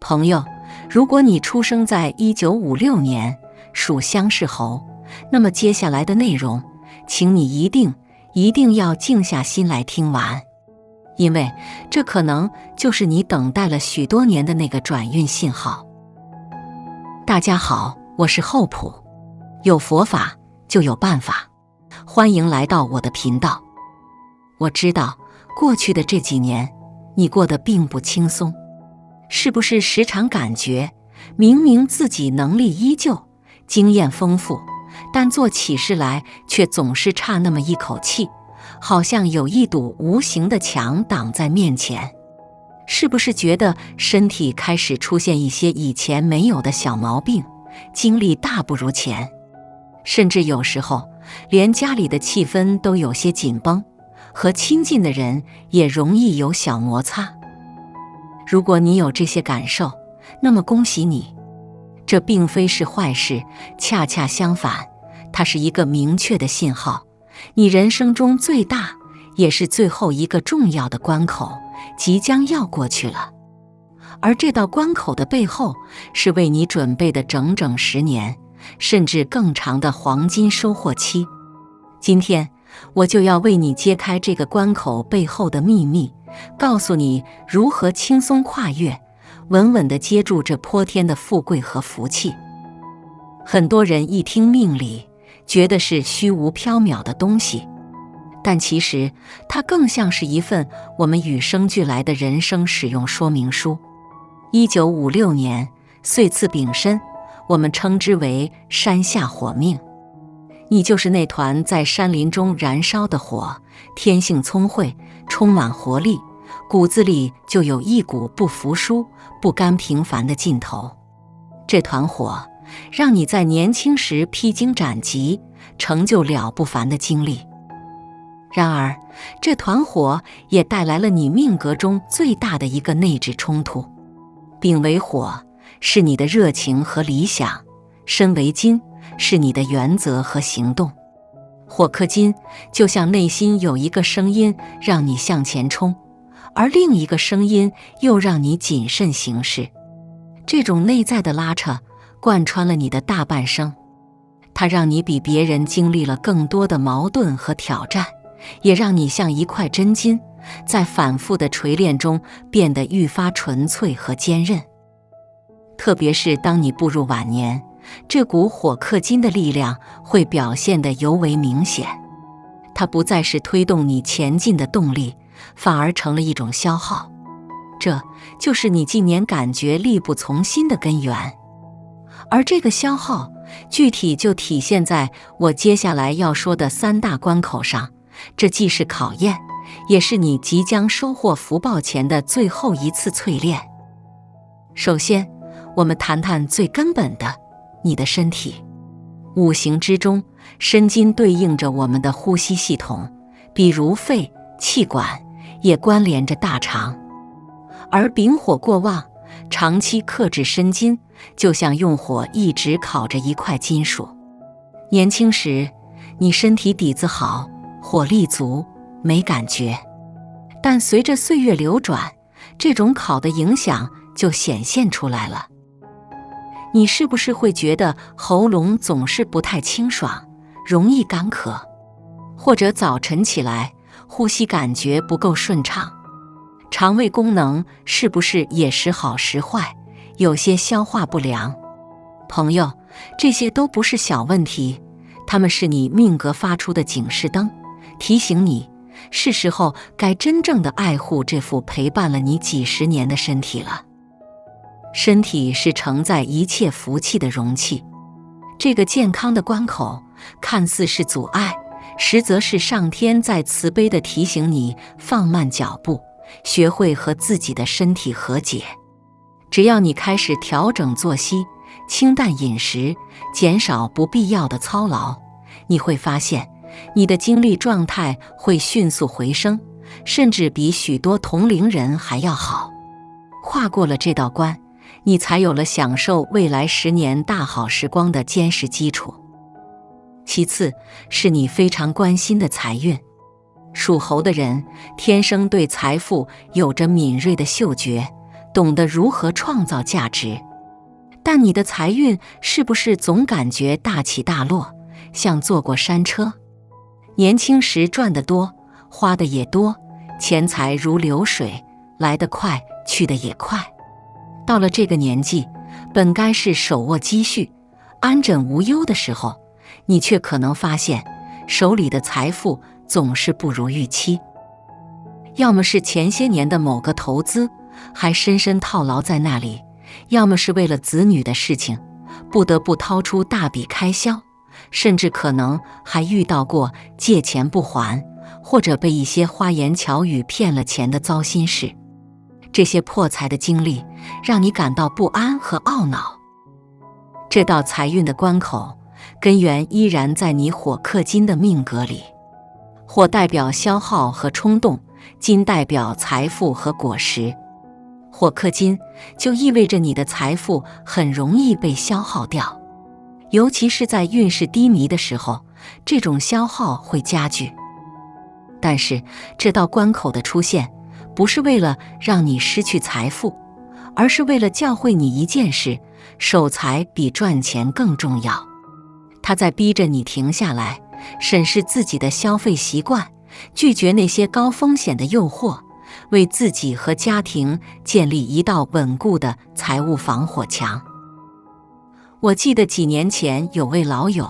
朋友，如果你出生在1956年，属相氏猴，那么接下来的内容，请你一定要静下心来听完，因为这可能就是你等待了许多年的那个转运信号。大家好，我是厚朴，有佛法就有办法，欢迎来到我的频道。我知道过去的这几年你过得并不轻松，是不是时常感觉明明自己能力依旧，经验丰富，但做起事来却总是差那么一口气，好像有一堵无形的墙挡在面前？是不是觉得身体开始出现一些以前没有的小毛病，精力大不如前，甚至有时候连家里的气氛都有些紧绷，和亲近的人也容易有小摩擦？如果你有这些感受，那么恭喜你，这并非是坏事，恰恰相反，它是一个明确的信号，你人生中最大也是最后一个重要的关口即将要过去了。而这道关口的背后，是为你准备的整整10年，甚至更长的黄金收获期。今天我就要为你揭开这个关口背后的秘密，告诉你如何轻松跨越，稳稳地接住这泼天的富贵和福气。很多人一听命理，觉得是虚无缥缈的东西，但其实它更像是一份我们与生俱来的人生使用说明书。1956年，岁次丙申，我们称之为山下火命。你就是那团在山林中燃烧的火，天性聪慧，充满活力，骨子里就有一股不服输、不甘平凡的劲头。这团火让你在年轻时披荆斩棘，成就了不凡的经历。然而，这团火也带来了你命格中最大的一个内质冲突。丙为火，是你的热情和理想；申为金，是你的原则和行动。火克金，就像内心有一个声音让你向前冲，而另一个声音又让你谨慎行事。这种内在的拉扯贯穿了你的大半生，它让你比别人经历了更多的矛盾和挑战，也让你像一块真金，在反复的锤炼中变得愈发纯粹和坚韧。特别是当你步入晚年，这股火克金的力量会表现得尤为明显。它不再是推动你前进的动力，反而成了一种消耗。这就是你近年感觉力不从心的根源。而这个消耗，具体就体现在我接下来要说的3大关口上。这既是考验，也是你即将收获福报前的最后一次淬炼。首先，我们谈谈最根本的，你的身体。五行之中，申金对应着我们的呼吸系统，比如肺、气管，也关联着大肠。而丙火过旺，长期克制申金，就像用火一直烤着一块金属。年轻时，你身体底子好，火力足，没感觉。但随着岁月流转，这种烤的影响就显现出来了。你是不是会觉得喉咙总是不太清爽，容易干咳？或者早晨起来，呼吸感觉不够顺畅？肠胃功能是不是也时好时坏，有些消化不良？朋友，这些都不是小问题，它们是你命格发出的警示灯，提醒你是时候该真正的爱护这副陪伴了你几十年的身体了。身体是承载一切福气的容器，这个健康的关口看似是阻碍，实则是上天在慈悲地提醒你放慢脚步，学会和自己的身体和解。只要你开始调整作息，清淡饮食，减少不必要的操劳，你会发现你的精力状态会迅速回升，甚至比许多同龄人还要好。跨过了这道关，你才有了享受未来10年大好时光的坚实基础。其次是你非常关心的财运。属猴的人天生对财富有着敏锐的嗅觉，懂得如何创造价值。但你的财运是不是总感觉大起大落，像坐过山车？年轻时赚得多，花的也多，钱财如流水，来得快，去得也快。到了这个年纪，本该是手握积蓄，安枕无忧的时候，你却可能发现手里的财富总是不如预期。要么是前些年的某个投资还深深套牢在那里，要么是为了子女的事情不得不掏出大笔开销，甚至可能还遇到过借钱不还，或者被一些花言巧语骗了钱的糟心事。这些破财的经历让你感到不安和懊恼。这道财运的关口，根源依然在你火克金的命格里。火代表消耗和冲动，金代表财富和果实。火克金就意味着你的财富很容易被消耗掉，尤其是在运势低迷的时候，这种消耗会加剧。但是这道关口的出现，不是为了让你失去财富，而是为了教会你一件事：守财比赚钱更重要。它在逼着你停下来，审视自己的消费习惯，拒绝那些高风险的诱惑，为自己和家庭建立一道稳固的财务防火墙。我记得几年前有位老友，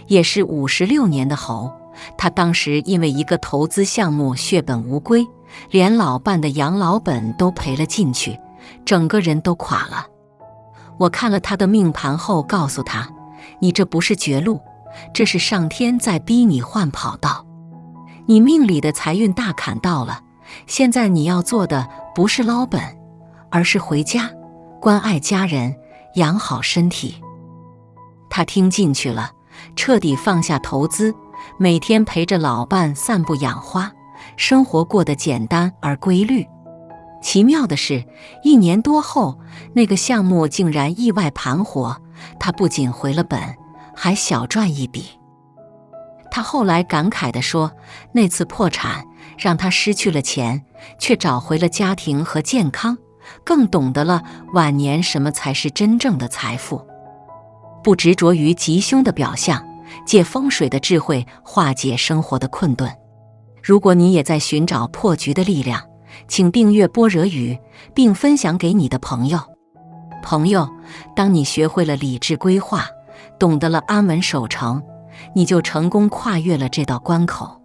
也是56年的猴，他当时因为一个投资项目血本无归，连老伴的养老本都赔了进去，整个人都垮了。我看了他的命盘后告诉他，你这不是绝路，这是上天在逼你换跑道。你命里的财运大坎到了，现在你要做的不是捞本，而是回家，关爱家人，养好身体。他听进去了，彻底放下投资，每天陪着老伴散步养花，生活过得简单而规律。奇妙的是，1年多后，那个项目竟然意外盘活，他不仅回了本，还小赚一笔。他后来感慨地说，那次破产让他失去了钱，却找回了家庭和健康，更懂得了晚年什么才是真正的财富。不执着于吉凶的表象，借风水的智慧化解生活的困顿。如果你也在寻找破局的力量，请订阅般若语，并分享给你的朋友。朋友，当你学会了理智规划，懂得了安稳守成，你就成功跨越了这道关口。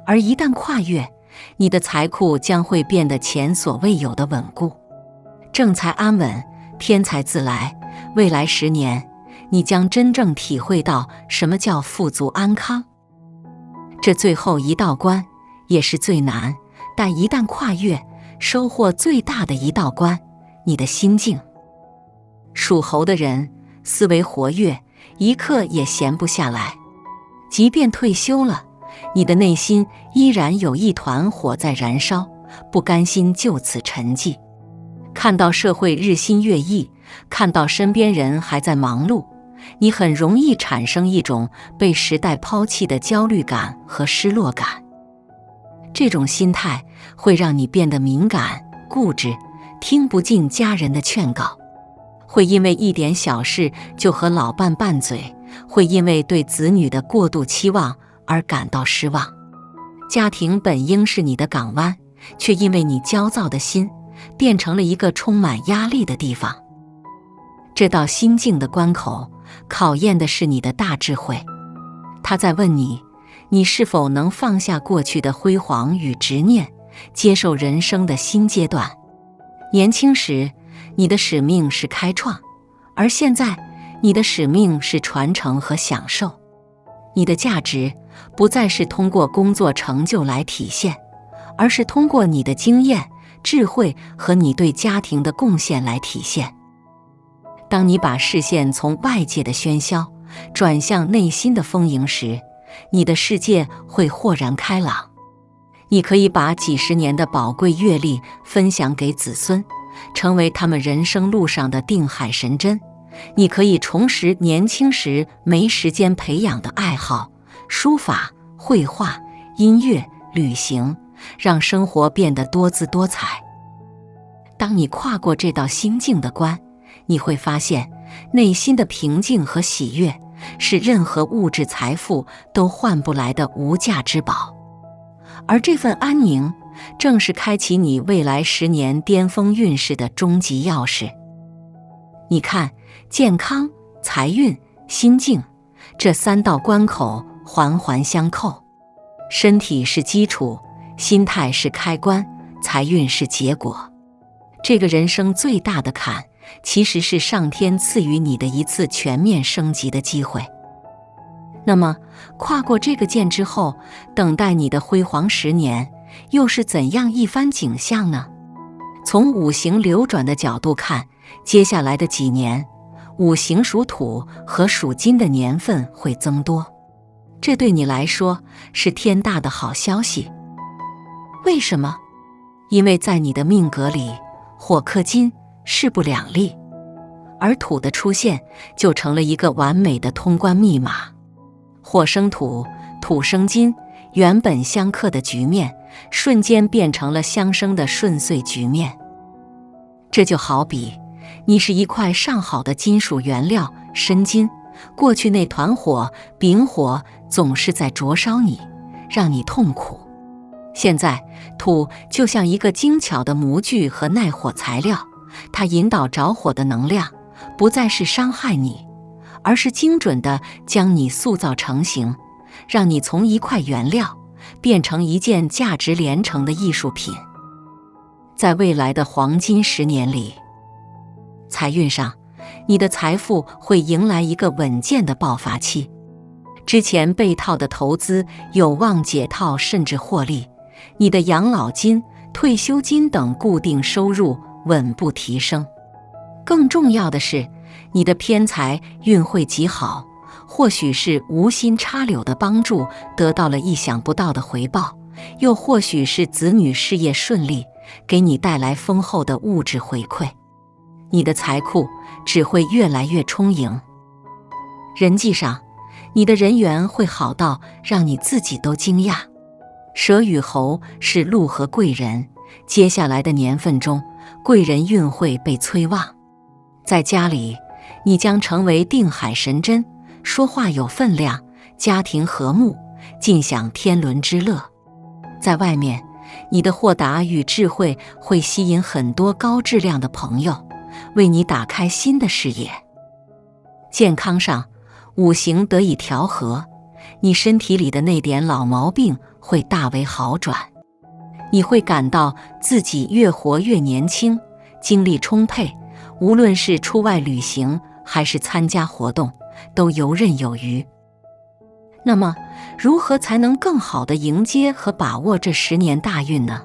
而一旦跨越，你的财库将会变得前所未有的稳固。正财安稳，天财自来。未来10年，你将真正体会到什么叫富足安康。这最后一道关也是最难，但一旦跨越，收获最大的一道关，你的心境。属猴的人思维活跃，一刻也闲不下来。即便退休了，你的内心依然有一团火在燃烧，不甘心就此沉寂。看到社会日新月异，看到身边人还在忙碌，你很容易产生一种被时代抛弃的焦虑感和失落感。这种心态会让你变得敏感、固执，听不进家人的劝告，会因为一点小事就和老伴拌嘴，会因为对子女的过度期望而感到失望。家庭本应是你的港湾，却因为你焦躁的心，变成了一个充满压力的地方。这道心境的关口，考验的是你的大智慧。他在问你，你是否能放下过去的辉煌与执念，接受人生的新阶段。年轻时，你的使命是开创，而现在，你的使命是传承和享受。你的价值不再是通过工作成就来体现，而是通过你的经验、智慧和你对家庭的贡献来体现。当你把视线从外界的喧嚣转向内心的丰盈时，你的世界会豁然开朗。你可以把几十年的宝贵阅历分享给子孙，成为他们人生路上的定海神针。你可以重拾年轻时没时间培养的爱好，书法、绘画、音乐、旅行，让生活变得多姿多彩。当你跨过这道心境的关，你会发现内心的平静和喜悦是任何物质财富都换不来的无价之宝。而这份安宁正是开启你未来10年巅峰运势的终极钥匙。你看，健康、财运、心境这3道关口环环相扣，身体是基础，心态是开关，财运是结果。这个人生最大的坎，其实是上天赐予你的一次全面升级的机会。那么，跨过这个键之后，等待你的辉煌10年，又是怎样一番景象呢？从五行流转的角度看，接下来的几年，五行属土和属金的年份会增多，这对你来说是天大的好消息。为什么？因为在你的命格里，火克金，势不两立，而土的出现就成了一个完美的通关密码。火生土，土生金，原本相克的局面，瞬间变成了相生的顺遂局面。这就好比你是一块上好的金属原料，砷金，过去那团火，丙火，总是在灼烧你，让你痛苦。现在土就像一个精巧的模具和耐火材料，它引导着火的能量，不再是伤害你，而是精准地将你塑造成型，让你从一块原料变成一件价值连城的艺术品。在未来的黄金10年里，财运上，你的财富会迎来一个稳健的爆发期，之前被套的投资有望解套甚至获利，你的养老金、退休金等固定收入稳步提升。更重要的是，你的偏财运会极好，或许是无心插柳的帮助得到了意想不到的回报，又或许是子女事业顺利，给你带来丰厚的物质回馈。你的财库只会越来越充盈。人际上，你的人缘会好到让你自己都惊讶。蛇与猴是禄和贵人，接下来的年份中，贵人运会被催旺。在家里，你将成为定海神针，说话有分量，家庭和睦，尽享天伦之乐。在外面，你的豁达与智慧会吸引很多高质量的朋友，为你打开新的视野。健康上，五行得以调和，你身体里的那点老毛病会大为好转。你会感到自己越活越年轻，精力充沛，无论是出外旅行还是参加活动，都游刃有余。那么，如何才能更好地迎接和把握这10年大运呢？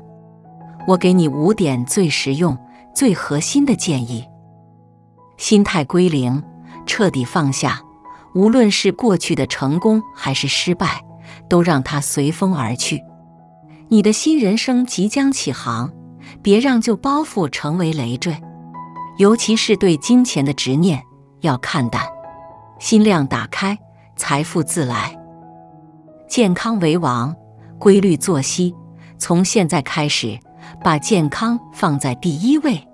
我给你5点最实用、最核心的建议。心态归零，彻底放下，无论是过去的成功还是失败，都让它随风而去。你的新人生即将起航，别让旧包袱成为累赘，尤其是对金钱的执念要看淡，心量打开，财富自来。健康为王，规律作息，从现在开始，把健康放在第1位，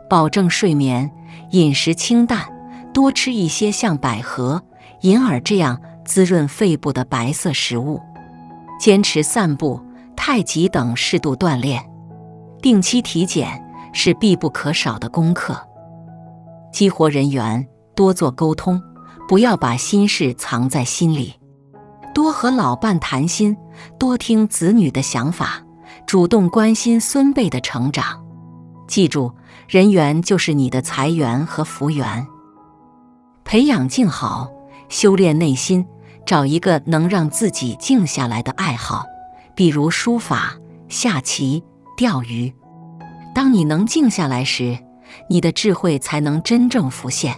保证睡眠，饮食清淡，多吃一些像百合、银耳这样滋润肺部的白色食物，坚持散步、太极等适度锻炼，定期体检是必不可少的功课。激活人缘，多做沟通，不要把心事藏在心里，多和老伴谈心，多听子女的想法，主动关心孙辈的成长。记住，人缘就是你的财源和福源。培养静好，修炼内心，找一个能让自己静下来的爱好，比如书法、下棋、钓鱼。当你能静下来时，你的智慧才能真正浮现。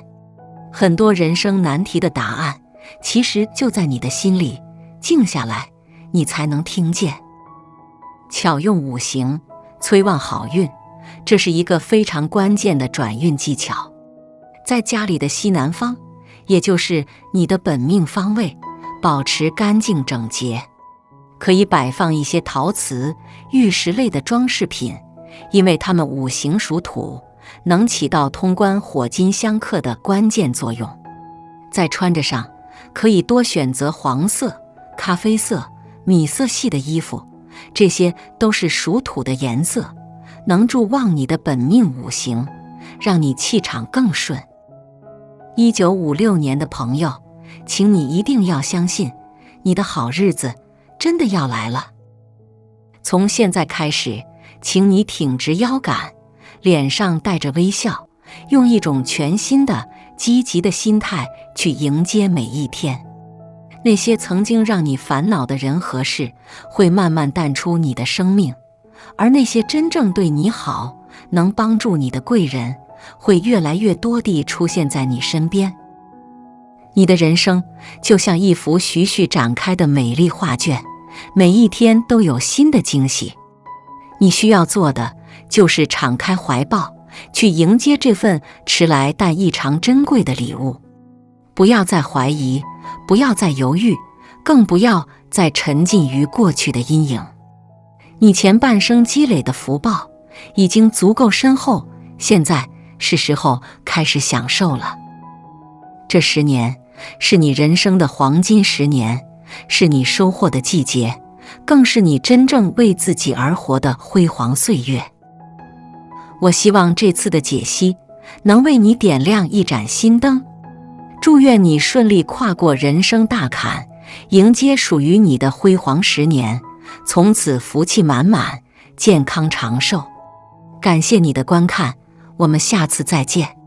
很多人生难题的答案，其实就在你的心里，静下来，你才能听见。巧用五行，催旺好运，这是一个非常关键的转运技巧。在家里的西南方，也就是你的本命方位，保持干净整洁，可以摆放一些陶瓷、玉石类的装饰品，因为它们五行属土，能起到通关火金相克的关键作用。在穿着上，可以多选择黄色、咖啡色、米色系的衣服，这些都是属土的颜色，能助旺你的本命五行，让你气场更顺。1956年的朋友，请你一定要相信，你的好日子真的要来了。从现在开始，请你挺直腰杆，脸上带着微笑，用一种全新的、积极的心态去迎接每一天。那些曾经让你烦恼的人和事，会慢慢淡出你的生命，而那些真正对你好、能帮助你的贵人，会越来越多地出现在你身边。你的人生就像一幅徐徐展开的美丽画卷，每一天都有新的惊喜。你需要做的就是敞开怀抱，去迎接这份迟来但异常珍贵的礼物。不要再怀疑，不要再犹豫，更不要再沉浸于过去的阴影。你前半生积累的福报已经足够深厚，现在是时候开始享受了。这10年是你人生的黄金10年，是你收获的季节，更是你真正为自己而活的辉煌岁月。我希望这次的解析能为你点亮一盏新灯，祝愿你顺利跨过人生大坎，迎接属于你的辉煌10年，从此福气满满，健康长寿。感谢你的观看，我们下次再见。